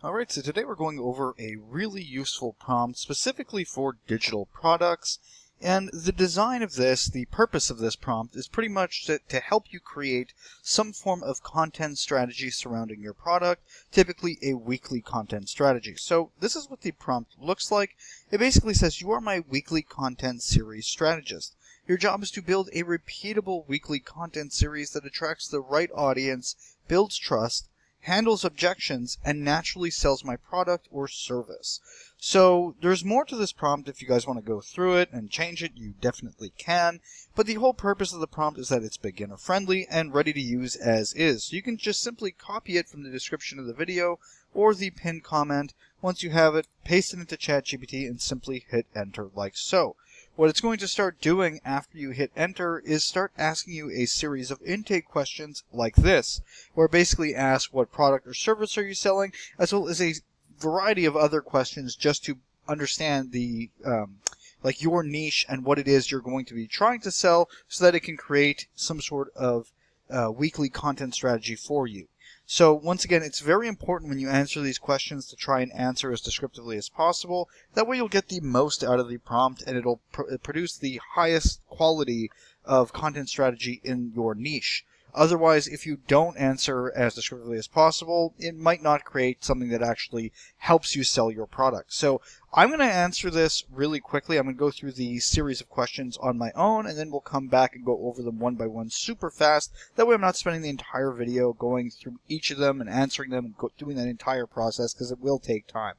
Alright, so today we're going over a really useful prompt specifically for digital products. And the design of this, the purpose of this prompt is pretty much to help you create some form of content strategy surrounding your product, typically a weekly content strategy. So this is what the prompt looks like. It basically says, you are my weekly content series strategist. Your job is to build a repeatable weekly content series that attracts the right audience, builds trust, handles objections, and naturally sells my product or service. So there's more to this prompt. If you guys want to go through it and change it, you definitely can. But the whole purpose of the prompt is that it's beginner friendly and ready to use as is. So you can just simply copy it from the description of the video or the pinned comment. Once you have it, paste it into ChatGPT and simply hit enter like so. What it's going to start doing after you hit enter is start asking you a series of intake questions like this, where it basically asks what product or service are you selling, as well as a variety of other questions just to understand the like your niche and what it is you're going to be trying to sell, so that it can create some sort of weekly content strategy for you. So once again, it's very important when you answer these questions to try and answer as descriptively as possible. That way you'll get the most out of the prompt, and it'll produce the highest quality of content strategy in your niche. Otherwise, if you don't answer as descriptively as possible, it might not create something that actually helps you sell your product. So I'm going to answer this really quickly. I'm going to go through the series of questions on my own, and then we'll come back and go over them one by one super fast. That way I'm not spending the entire video going through each of them and answering them and doing that entire process, because it will take time.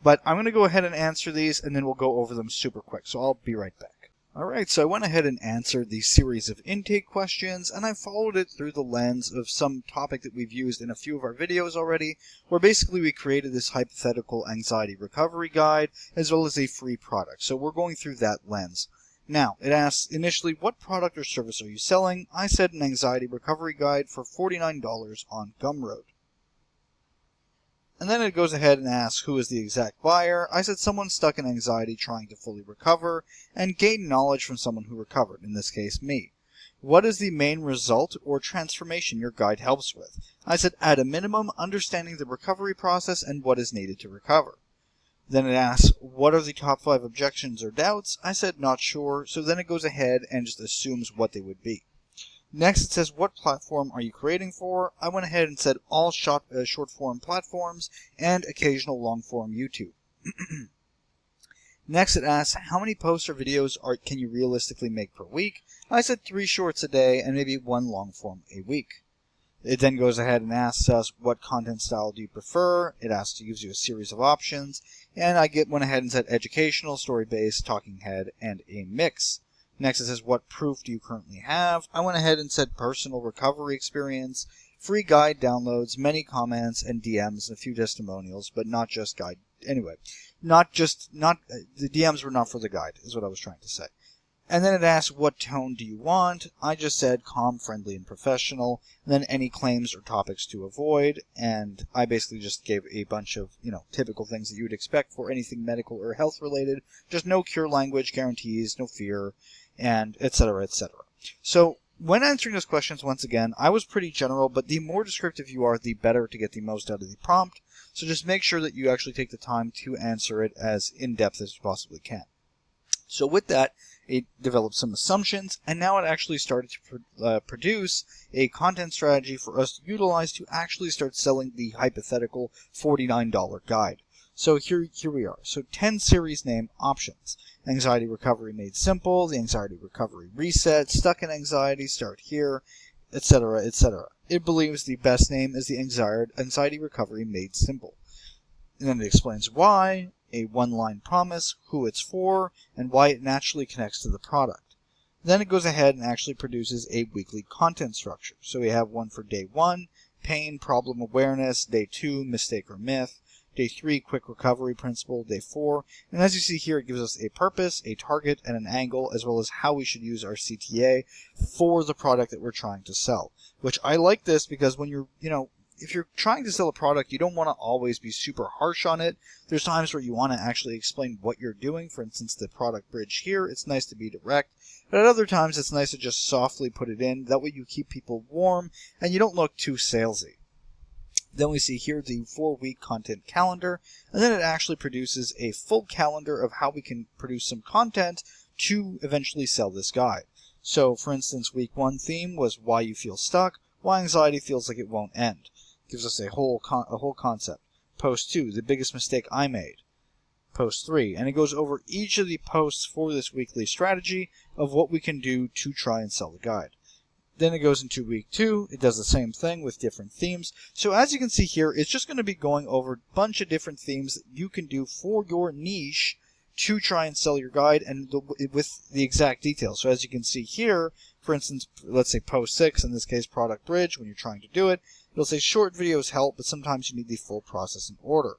But I'm going to go ahead and answer these, and then we'll go over them super quick. So I'll be right back. Alright, so I went ahead and answered the series of intake questions, and I followed it through the lens of some topic that we've used in a few of our videos already, where basically we created this hypothetical anxiety recovery guide, as well as a free product. So we're going through that lens. Now, it asks initially, what product or service are you selling? I said an anxiety recovery guide for $49 on Gumroad. And then it goes ahead and asks who is the exact buyer. I said someone stuck in anxiety trying to fully recover and gain knowledge from someone who recovered, in this case me. What is the main result or transformation your guide helps with? I said at a minimum, understanding the recovery process and what is needed to recover. Then it asks, what are the top 5 objections or doubts? I said not sure, so then it goes ahead and just assumes what they would be. Next, it says, what platform are you creating for? I went ahead and said all short-form platforms and occasional long-form YouTube. Next, it asks, how many posts or videos can you realistically make per week? I said 3 shorts a day and maybe 1 long-form a week. It then goes ahead and asks us, what content style do you prefer? It gives you a series of options, and I went ahead and said educational, story-based, talking head, and a mix. Next, it says, what proof do you currently have? I went ahead and said personal recovery experience, free guide downloads, many comments and DMs, and a few testimonials, but not just guide. Anyway, the DMs were not for the guide, is what I was trying to say. And then it asks, what tone do you want? I just said calm, friendly, and professional. And then any claims or topics to avoid. And I basically just gave a bunch of, typical things that you would expect for anything medical or health related. Just no cure language guarantees, no fear, and etc., etc. So when answering those questions, once again, I was pretty general, but the more descriptive you are, the better to get the most out of the prompt. So just make sure that you actually take the time to answer it as in-depth as you possibly can. So with that, it developed some assumptions, and now it actually started to produce a content strategy for us to utilize to actually start selling the hypothetical $49 guide. So here we are. So 10 series name options. Anxiety recovery made simple, the anxiety recovery reset, stuck in anxiety, start here, etc., etc. It believes the best name is the anxiety recovery made simple. And then it explains why, a one-line promise, who it's for, and why it naturally connects to the product. Then it goes ahead and actually produces a weekly content structure. So we have one for day 1, pain, problem awareness, day 2, mistake or myth, day 3, quick recovery principle, day 4, and as you see here, it gives us a purpose, a target, and an angle, as well as how we should use our CTA for the product that we're trying to sell. Which I like this because when you're, if you're trying to sell a product, you don't want to always be super harsh on it. There's times where you want to actually explain what you're doing. For instance, the product bridge here, it's nice to be direct. But at other times, it's nice to just softly put it in. That way you keep people warm and you don't look too salesy. Then we see here the 4-week content calendar, and then it actually produces a full calendar of how we can produce some content to eventually sell this guide. So, for instance, week 1 theme was why you feel stuck, why anxiety feels like it won't end. Gives us a whole concept. Post 2, the biggest mistake I made. Post 3, and it goes over each of the posts for this weekly strategy of what we can do to try and sell the guide. Then it goes into week 2. It does the same thing with different themes. So as you can see here, it's just going to be going over a bunch of different themes that you can do for your niche to try and sell your guide, and with the exact details. So as you can see here, for instance, let's say post 6, in this case product bridge, when you're trying to do it, it'll say short videos help, but sometimes you need the full process in order.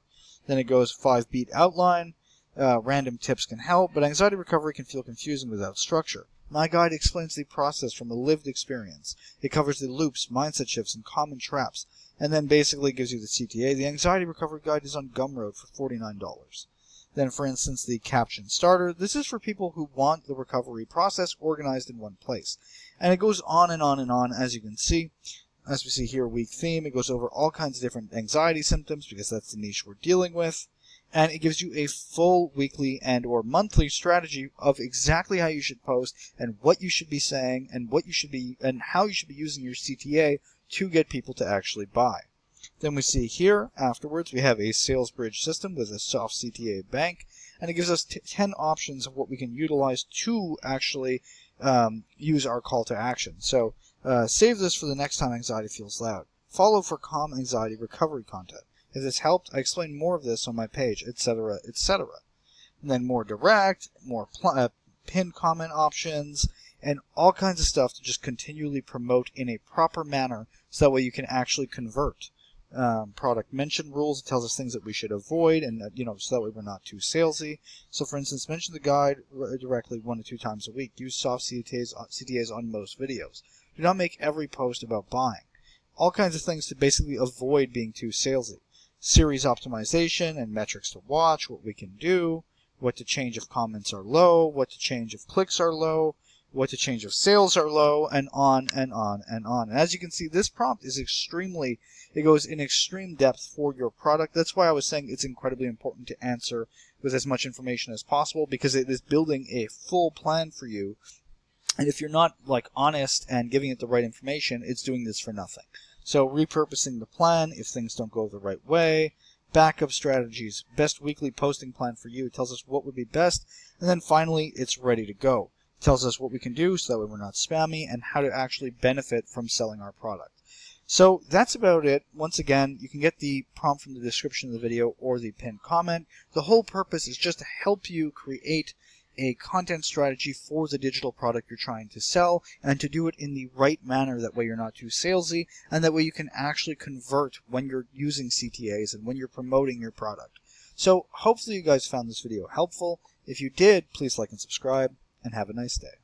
Then it goes 5-beat outline, random tips can help, but anxiety recovery can feel confusing without structure. My guide explains the process from a lived experience. It covers the loops, mindset shifts, and common traps, and then basically gives you the CTA. The anxiety recovery guide is on Gumroad for $49. Then, for instance, the caption starter. This is for people who want the recovery process organized in one place. And it goes on and on and on, as you can see. As we see here, week theme, it goes over all kinds of different anxiety symptoms because that's the niche we're dealing with. And it gives you a full weekly and or monthly strategy of exactly how you should post and what you should be saying and how you should be using your CTA to get people to actually buy. Then we see here afterwards we have a sales bridge system with a soft CTA bank, and it gives us 10 options of what we can utilize to actually use our call to action. So save this for the next time anxiety feels loud. Follow for calm anxiety recovery content. If this helped, I explain more of this on my page, etc., etc. And then more direct, more pinned comment options, and all kinds of stuff to just continually promote in a proper manner so that way you can actually convert. Product mention rules, it tells us things that we should avoid, and so that way we're not too salesy. So for instance, mention the guide directly 1 to 2 times a week. Use soft CTAs on most videos. Do not make every post about buying. All kinds of things to basically avoid being too salesy. Series optimization and metrics to watch, what we can do, what to change if comments are low, what to change if clicks are low, what to change if sales are low, and on and on and on. And as you can see, this prompt is it goes in extreme depth for your product. That's why I was saying it's incredibly important to answer with as much information as possible, because it is building a full plan for you. And if you're not honest and giving it the right information, it's doing this for nothing. So repurposing the plan if things don't go the right way, backup strategies, best weekly posting plan for you. It tells us what would be best, and then finally it's ready to go. It tells us what we can do so that way we're not spammy, and how to actually benefit from selling our product. So that's about it. Once again, you can get the prompt from the description of the video or the pinned comment. The whole purpose is just to help you create a content strategy for the digital product you're trying to sell, and to do it in the right manner. That way you're not too salesy, and that way you can actually convert when you're using CTAs and when you're promoting your product. So hopefully you guys found this video helpful. If you did, please like and subscribe, and have a nice day.